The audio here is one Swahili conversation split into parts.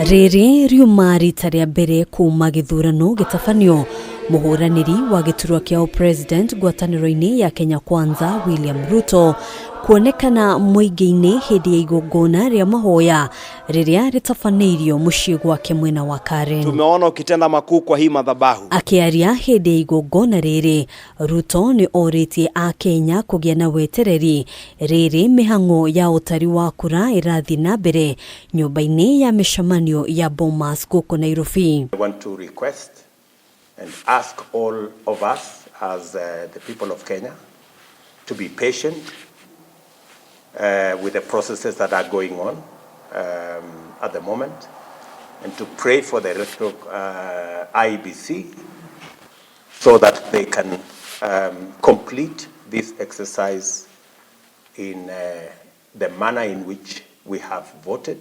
Riri riuma rita rĩa mbere kuma githurano gitafanio Muhuraniri wa giturwa kia upresident ngwataniro-ini ya Kenya Kwanza William Ruto kuonekana muingi-ini hindi ya igongona ria mahoya riria ritafaneirio mucii gwake mwena wa Karen. Tumeona ukitenda makuu kwa hii madhabahu. Akiaria hindi ya igongona riri, Ruto ni oritie a Kenya kugia na wetereri riri mihang'o ya utari wa kura urathii nambere nyumba-ini ya micemanio ya Bomas Nairobi. I want to request and ask all of us as the people of Kenya to be patient with the processes that are going on at the moment, and to pray for the electoral IEBC so that they can complete this exercise in the manner in which we have voted.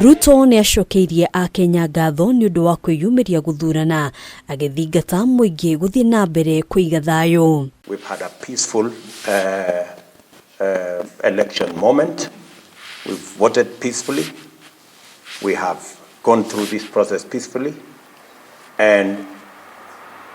Ruto ni acokeirie a Kenya ngatho ni undu wa kwiyumiria guthurana agithingata muingi guthii nambere kuiga thayu. We've had a peaceful election moment. We've voted peacefully. We have gone through this process peacefully, and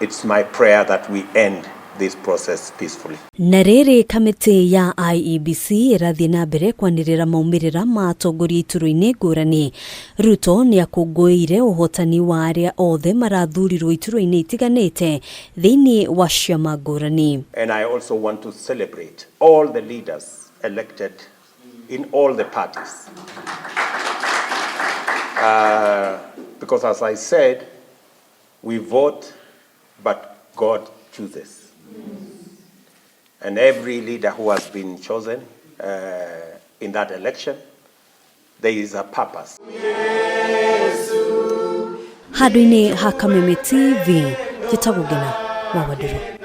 it's my prayer that we end this process peacefully. Narere kamitii ya IEBC urathii nambere kwanirira maumirira ma atongoria ituru-ini ngurani. Ruto ni akunguire uhotani wa aria othe marathurirwo ituru-ini itiganite thiini wa ciama ngurani. And I also want to celebrate all the leaders elected in all the parties. Because as I said, we vote, but God chooses. And every leader who has been chosen in that election, there is a purpose. Handũ-inĩ ha Kamitii TV, Gitagũngina wa Waduru.